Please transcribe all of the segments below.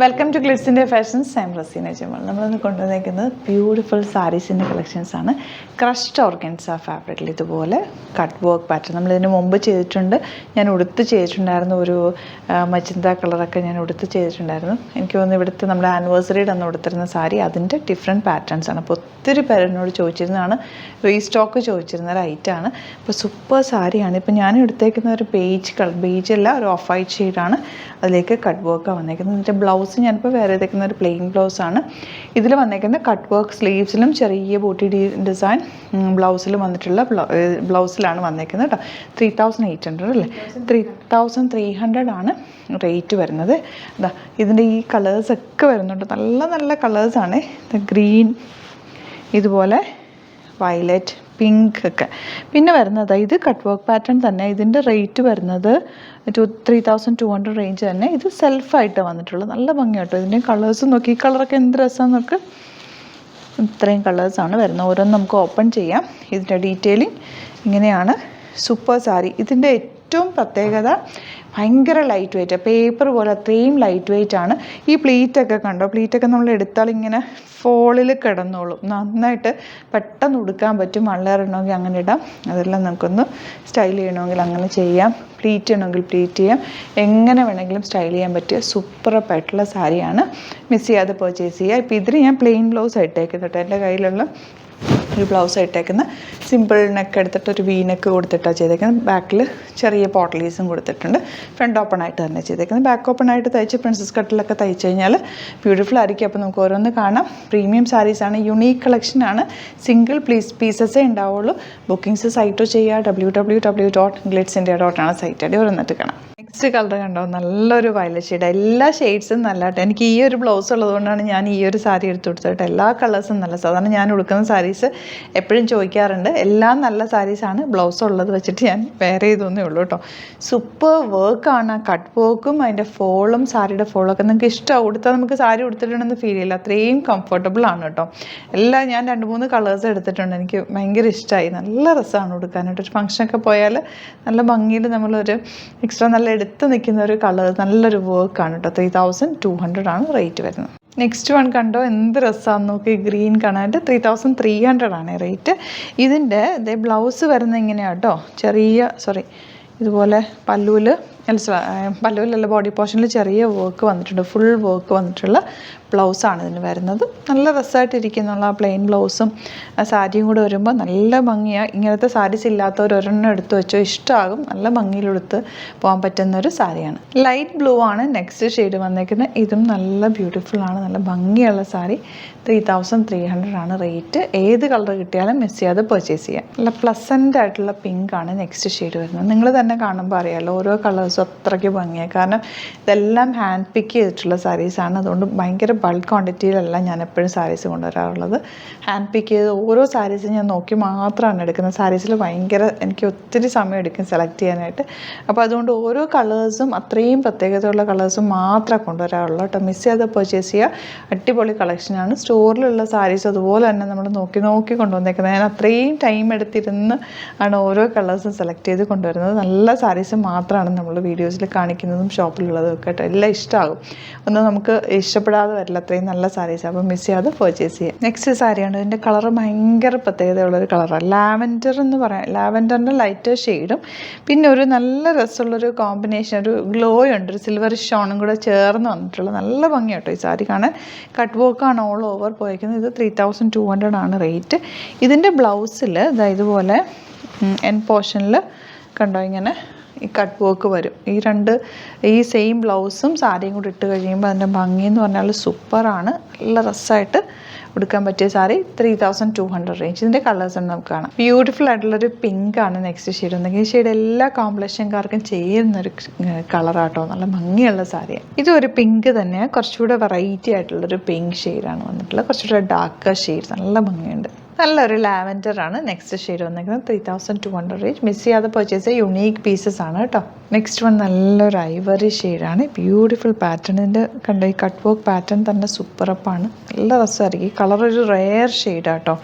Welcome to ഗ്ലിറ്റ്സിൻ്റെ fashions. I am Raseena Jamal. നമ്മളിന്ന് കൊണ്ടുവന്നിരിക്കുന്നത് ബ്യൂട്ടിഫുൾ സാരീസിൻ്റെ കളക്ഷൻസാണ്. ക്രഷ്ഡ് ഓർഗൻസ ഫാബ്രിക്കിൽ ഇതുപോലെ കട്ട് വർക്ക് പാറ്റേൺ നമ്മളിതിന് മുമ്പ് ചെയ്തിട്ടുണ്ട്. ഞാൻ ഉടുത്ത് ചെയ്തിട്ടുണ്ടായിരുന്നു. ഒരു മജന്ത കളറൊക്കെ ഞാൻ ഉടുത്ത് ചെയ്തിട്ടുണ്ടായിരുന്നു. എനിക്ക് തോന്നുന്നു ഇവിടുത്തെ നമ്മുടെ ആനിവേഴ്സറിയുടെ അന്ന് ഉടുത്തിരുന്ന സാരി അതിൻ്റെ ഡിഫറെൻറ്റ് പാറ്റേൺസാണ്. അപ്പോൾ ഒത്തിരി പേരെന്നോട് ചോദിച്ചിരുന്നതാണ്, റീസ്റ്റോക്ക് ചോദിച്ചിരുന്ന ഒരു ഐറ്റമാണ്. അപ്പോൾ സൂപ്പർ സാരിയാണ്. ഇപ്പോൾ ഞാൻ എടുത്തേക്കുന്ന ഒരു ബേജ് അല്ല, ഒരു ഓഫ് വൈറ്റ് ഷെയ്ഡാണ്. അതിലേക്ക് കട്ട് വർക്കാണ് വന്നേക്കുന്നത്. ഇതിൻ്റെ ബ്ലൗസ് ഞാനിപ്പോൾ വേറെ എടുക്കുന്ന ഒരു പ്ലെയിൻ ബ്ലൗസാണ്. ഇതിൽ വന്നേക്കുന്ന കട്ട് വർക്ക് സ്ലീവ്സിലും ചെറിയ ബൂട്ടി ഡിസൈൻ ബ്ലൗസിലും വന്നിട്ടുള്ള ബ്ലൗസിലാണ് വന്നേക്കുന്നത് കേട്ടോ. 3800 അല്ലേ, 3300 ആണ് റേറ്റ് വരുന്നത്. അതാ ഇതിൻ്റെ ഈ കളേഴ്സൊക്കെ വരുന്നുണ്ട്. നല്ല നല്ല കളേഴ്സാണ്. ഗ്രീൻ, ഇതുപോലെ വയലറ്റ്, പിങ്ക് ഒക്കെ. പിന്നെ വരുന്നത് ഇത് കട്ട് വർക്ക് പാറ്റേൺ തന്നെ. ഇതിൻ്റെ റേറ്റ് വരുന്നത് 3200 റേഞ്ച് തന്നെ. ഇത് സെൽഫായിട്ട് വന്നിട്ടുള്ളത്. നല്ല ഭംഗിയാട്ടോ. ഇതിൻ്റെ കളേഴ്സ് നോക്കി, ഈ കളറൊക്കെ എന്ത് രസമാണെന്ന് നോക്ക്. ഇത്രയും കളേഴ്സാണ് വരുന്നത്. ഓരോന്ന് നമുക്ക് ഓപ്പൺ ചെയ്യാം. ഇതിൻ്റെ ഡീറ്റെയിലിംഗ് ഇങ്ങനെയാണ്. സൂപ്പർ സാരി. ഇതിൻ്റെ ഏറ്റവും പ്രത്യേകത ഭയങ്കര ലൈറ്റ് വെയ്റ്റ്, പേപ്പർ പോലെ അത്രയും ലൈറ്റ് വെയ്റ്റ് ആണ്. ഈ പ്ലീറ്റൊക്കെ കണ്ടോ, പ്ലീറ്റൊക്കെ നമ്മൾ എടുത്താൽ ഇങ്ങനെ ഫോളിൽ കിടന്നോളും. നന്നായിട്ട് പെട്ടെന്ന് ഉടുക്കാൻ പറ്റും. മള്ളേറിടണമെങ്കിൽ അങ്ങനെ ഇടാം. അതെല്ലാം നമുക്കൊന്ന് സ്റ്റൈൽ ചെയ്യണമെങ്കിൽ അങ്ങനെ ചെയ്യാം. പ്ലീറ്റ് ചെയ്യണമെങ്കിൽ പ്ലീറ്റ് ചെയ്യാം. എങ്ങനെ വേണമെങ്കിലും സ്റ്റൈൽ ചെയ്യാൻ പറ്റിയ സൂപ്പറായിട്ടുള്ള സാരിയാണ്. മിസ് ചെയ്യാതെ പർച്ചേസ് ചെയ്യുക. ഇപ്പോൾ ഇതിന് ഞാൻ പ്ലെയിൻ ബ്ലൗസ് ഇട്ടേക്കുന്നത് കേട്ടോ. എൻ്റെ കയ്യിലുള്ള ഒരു ബ്ലൗസ് ഇട്ടേക്കുന്ന സിമ്പിൾ നെക്ക് എടുത്തിട്ട് ഒരു വി നെക്ക് കൊടുത്തിട്ടാണ് ചെയ്തേക്കുന്നത്. ബാക്കിൽ ചെറിയ പോട്ടലീസും കൊടുത്തിട്ടുണ്ട്. ഫ്രണ്ട് ഓപ്പൺ ആയിട്ട് തന്നെ ചെയ്തേക്കുന്നത്. ബാക്ക് ഓപ്പൺ ആയിട്ട് തയ്ച്ച് പ്രിൻസസ് കട്ടിലൊക്കെ തയ്ച്ച് കഴിഞ്ഞാൽ ബ്യൂട്ടിഫുൾ ആയിരിക്കും. അപ്പോൾ നമുക്ക് ഓരോന്ന് കാണാം. പ്രീമിയം സാരീസാണ്, യുണീക്ക് കളക്ഷനാണ്. സിംഗിൾ പീസസേ ഉണ്ടാവുള്ളൂ. ബുക്കിംഗ്സ് സൈറ്റോ ചെയ്യുക. www.glitzindia.com ആണ് സൈറ്റ് ഐ ഡി. ഓരോന്നിട്ട് കാണാം. നെക്സ്റ്റ് കളർ കണ്ടോ, നല്ലൊരു വയലറ്റ് ഷെയ്ഡ്. എല്ലാ ഷെയ്ഡ്സും നല്ലതായിട്ട്. എനിക്ക് ഈ ഒരു ബ്ലൗസ് ഉള്ളതുകൊണ്ടാണ് ഞാൻ ഈ ഒരു സാരി എടുത്ത് കൊടുത്തിട്ട്. എല്ലാ കളേഴ്സും നല്ല. സാധാരണ ഞാൻ ഉടുക്കുന്ന സാരീസ് എപ്പോഴും ചോദിക്കാറുണ്ട്. എല്ലാം നല്ല സാരീസാണ്. ബ്ലൗസ് ഉള്ളത് വെച്ചിട്ട് ഞാൻ വേറെ ചെയ്തൊന്നേ ഉള്ളൂ കേട്ടോ. സൂപ്പർ വർക്കാണ്. കട്ട് വർക്കും അതിൻ്റെ ഫോളും, സാരിയുടെ ഫോളൊക്കെ നിങ്ങൾക്ക് ഇഷ്ടമാവും. ഉടുത്താൽ നമുക്ക് സാരി ഉടുത്തിട്ടുണ്ടെന്ന് ഫീൽ ചെയ്യില്ല. അത്രയും കംഫർട്ടബിൾ ആണ് കേട്ടോ. എല്ലാം ഞാൻ 2-3 കളേഴ്സ് എടുത്തിട്ടുണ്ട്. എനിക്ക് ഭയങ്കര ഇഷ്ടമായി. നല്ല രസമാണ് ഉടുക്കാനായിട്ട്. ഒരു ഫംഗ്ഷനൊക്കെ പോയാൽ നല്ല ഭംഗിയിൽ നമ്മളൊരു എക്സ്ട്രാ നല്ല എടുത്ത് നിൽക്കുന്ന ഒരു കളർ, നല്ലൊരു വർക്കാണ് കേട്ടോ. 3200 ആണ് റേറ്റ് വരുന്നത്. നെക്സ്റ്റ് വൺ കണ്ടോ, എന്ത് രസമാണെന്ന് നോക്കി. ഗ്രീൻ കാണാനായിട്ട് 3300 ആണ് റേറ്റ്. ഇതിൻ്റെ ബ്ലൗസ് വരുന്നത് ഇങ്ങനെയാണ് കേട്ടോ. ഇതുപോലെ പല്ലുവിലല്ല, ബോഡി പോർഷനിൽ ചെറിയ വർക്ക് വന്നിട്ടുണ്ട്. ഫുൾ വർക്ക് വന്നിട്ടുള്ള ബ്ലൗസാണ് ഇതിന് വരുന്നത്. നല്ല രസമായിട്ടിരിക്കുന്നുള്ള ആ പ്ലെയിൻ ബ്ലൗസും ആ സാരിയും കൂടെ വരുമ്പോൾ നല്ല ഭംഗിയാണ്. ഇങ്ങനത്തെ സാരീസ് ഇല്ലാത്തവർ ഒരെണ്ണം എടുത്ത് വെച്ചോ, ഇഷ്ടമാകും. നല്ല ഭംഗിയിലെടുത്ത് പോകാൻ പറ്റുന്ന ഒരു സാരിയാണ്. ലൈറ്റ് ബ്ലൂ ആണ് നെക്സ്റ്റ് ഷെയ്ഡ് വന്നേക്കുന്നത്. ഇതും നല്ല ബ്യൂട്ടിഫുൾ ആണ്. നല്ല ഭംഗിയുള്ള സാരി. 3300 ആണ് റേറ്റ്. ഏത് കളർ കിട്ടിയാലും മിസ് ചെയ്യാതെ പർച്ചേസ് ചെയ്യാം. നല്ല പ്ലസൻ്റ് ആയിട്ടുള്ള പിങ്ക് ആണ് നെക്സ്റ്റ് ഷെയ്ഡ് വരുന്നത്. നിങ്ങൾ തന്നെ കാണുമ്പോൾ അറിയാമല്ലോ, ഓരോ കളേഴ്സും അത്രയ്ക്ക് ഭംഗിയാണ്. കാരണം ഇതെല്ലാം ഹാൻഡ് പിക്ക് ചെയ്തിട്ടുള്ള സാരീസാണ്. അതുകൊണ്ട് ഭയങ്കര ബൾക്ക് ക്വാണ്ടിറ്റിയിലല്ല ഞാൻ എപ്പോഴും സാരീസ് കൊണ്ടുവരാറുള്ളത്. ഹാൻഡ് പിക്ക് ചെയ്ത് ഓരോ സാരീസും ഞാൻ നോക്കി മാത്രമാണ് എടുക്കുന്നത്. സാരീസിൽ എനിക്ക് ഒത്തിരി സമയം എടുക്കും സെലക്ട് ചെയ്യാനായിട്ട്. അപ്പോൾ അതുകൊണ്ട് ഓരോ കളേഴ്സും അത്രയും പ്രത്യേകതയുള്ള കളേഴ്സും മാത്രമേ കൊണ്ടുവരാറുള്ളൂ കേട്ടോ. മിസ് ചെയ്യാതെ പർച്ചേസ് ചെയ്യുക. അടിപൊളി കളക്ഷനാണ്. സ്റ്റോറിലുള്ള സാരീസ് അതുപോലെ തന്നെ നമ്മൾ നോക്കി കൊണ്ടുവന്നേക്കുന്നത്. ഞാൻ അത്രയും ടൈം എടുത്തിരുന്ന് ആണ് ഓരോ കളേഴ്സും സെലക്ട് ചെയ്ത് കൊണ്ടുവരുന്നത്. നല്ല സാരീസ് മാത്രമാണ് നമ്മൾ വീഡിയോസിൽ കാണിക്കുന്നതും ഷോപ്പിലുള്ളതും ഒക്കെ കേട്ടോ. എല്ലാം ഇഷ്ടമാകും. ഒന്നും നമുക്ക് ഇഷ്ടപ്പെടാതെ വരില്ല. അത്രയും നല്ല സാരീസ്. അപ്പോൾ മിസ് ചെയ്യാതെ പർച്ചേസ് ചെയ്യാം. നെക്സ്റ്റ് സാരിയാണ്. ഇതിൻ്റെ കളർ ഭയങ്കര പ്രത്യേകതയുള്ളൊരു കളറാണ്. ലാവൻഡർ എന്ന് പറയാം. ലാവൻഡറിൻ്റെ ലൈറ്റ് ഷെയ്ഡും പിന്നെ ഒരു നല്ല രസമുള്ളൊരു കോമ്പിനേഷൻ, ഒരു ഗ്ലോ ഉണ്ട്, ഒരു സിൽവർ ഷോണും കൂടെ ചേർന്ന് വന്നിട്ടുള്ള നല്ല ഭംഗിയാട്ടോ ഈ സാരി കാണാൻ. കട്ട് വർക്കാണ് ഓൾ ഓവർ പോയിരിക്കുന്നത്. ഇത് 3200 ആണ് റേറ്റ്. ഇതിൻ്റെ ബ്ലൗസിൽ ഇതുപോലെ എൻ പോർഷനിൽ കണ്ടോ ഇങ്ങനെ ഈ കട്ട് വർക്ക് വരും. ഈ സെയിം ബ്ലൗസും സാരിയും കൂടി ഇട്ട് കഴിയുമ്പോൾ അതിൻ്റെ ഭംഗി എന്ന് പറഞ്ഞാൽ സൂപ്പറാണ്. നല്ല രസമായിട്ട് ഉടുക്കാൻ പറ്റിയ സാരി. 3200 റേഞ്ച്. ഇതിൻ്റെ കളേഴ്സ് ഉണ്ട് നമുക്ക് കാണാം. ബ്യൂട്ടിഫുൾ ആയിട്ടുള്ളൊരു പിങ്ക് ആണ് നെക്സ്റ്റ് ഷെയ്ഡ് വന്നെങ്കിൽ. ഈ ഷെയ്ഡ് എല്ലാ കോമ്പിനേഷൻകാർക്കും ചെയ്യുന്നൊരു കളറാട്ടോ. നല്ല ഭംഗിയുള്ള സാരിയാണ്. ഇതൊരു പിങ്ക് തന്നെയാണ്. കുറച്ചുകൂടെ വെറൈറ്റി ആയിട്ടുള്ളൊരു പിങ്ക് ഷെയ്ഡാണ് വന്നിട്ടുള്ളത്. കുറച്ചുകൂടെ ഡാർക്ക് ഷെയ്ഡ്. നല്ല ഭംഗിയുണ്ട്. നല്ലൊരു ലാവൻഡർ ആണ് നെക്സ്റ്റ് ഷെയ്ഡ് വന്നിരിക്കുന്നത്. 3200 റേഞ്ച്. മിസ് ചെയ്യാതെ പർച്ചേസ് ചെയ്യുക. യുണീക്ക് പീസസ് ആണ് കേട്ടോ. നെക്സ്റ്റ് വൺ നല്ലൊരു ഐവറി ഷെയ്ഡാണ്. Beautiful pattern. ഇതിൻ്റെ കണ്ടോ ഈ കട്ട് വർക്ക് പാറ്റേൺ തന്നെ സൂപ്പറപ്പാണ്. നല്ല രസമായിരിക്കും. ഈ കളർ ഒരു റെയർ ഷെയ്ഡാട്ടോ.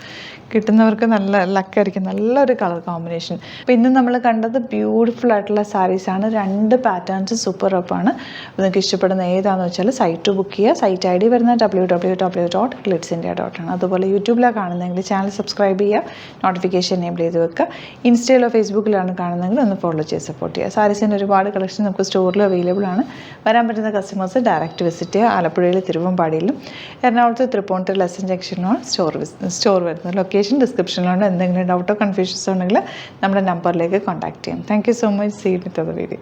കിട്ടുന്നവർക്ക് നല്ല ലക്കായിരിക്കും. നല്ലൊരു കളർ കോമ്പിനേഷൻ. അപ്പോൾ ഇന്ന് നമ്മൾ കണ്ടത് ബ്യൂട്ടിഫുൾ ആയിട്ടുള്ള സാരീസാണ്. 2 പാറ്റേൺസ് സൂപ്പർ അപ്പാണ്. നിങ്ങൾക്ക് ഇഷ്ടപ്പെടുന്ന ഏതാണെന്ന് വെച്ചാൽ സൈറ്റ് ബുക്ക് ചെയ്യുക. സൈറ്റ് ID വരുന്നത് www.glitzindia.ആണ്. അതുപോലെ യൂട്യൂബിലാണ് കാണുന്നതെങ്കിൽ ചാനൽ സബ്സ്ക്രൈബ് ചെയ്യുക, നോട്ടിഫിക്കേഷൻ എനേബിൾ ചെയ്ത് വെക്കുക. ഇൻസ്റ്റയിലോ ഫേസ്ബുക്കിലാണ് കാണുന്നതെങ്കിൽ ഒന്ന് ഫോളോ ചെയ്ത് സപ്പോർട്ട് ചെയ്യുക. സാരീസിൻ്റെ ഒരുപാട് കളക്ഷൻ നമുക്ക് സ്റ്റോറിൽ അവൈലബിൾ ആണ്. വരാൻ പറ്റുന്ന കസ്റ്റമേഴ്സ് ഡയറക്റ്റ് വിസിറ്റ് ചെയ്യുക. ആലപ്പുഴയിൽ തിരുവമ്പാടിയിലും എറണാകുളത്ത് തൃപ്പൂണിത്തുറ ലെസൺ ജംഗ്ഷനിലാണ് സ്റ്റോർ വരുന്നത്. ലൊക്കേഷൻ ഡിസ്ക്രിപ്ഷനിലുണ്ട്. എന്തെങ്കിലും ഡൗട്ടോ കൺഫ്യൂഷൻസ് ഉണ്ടെങ്കിൽ നമ്മുടെ നമ്പറിലേക്ക് കോൺടാക്ട് ചെയ്യാം. Thank you so much. See with the video.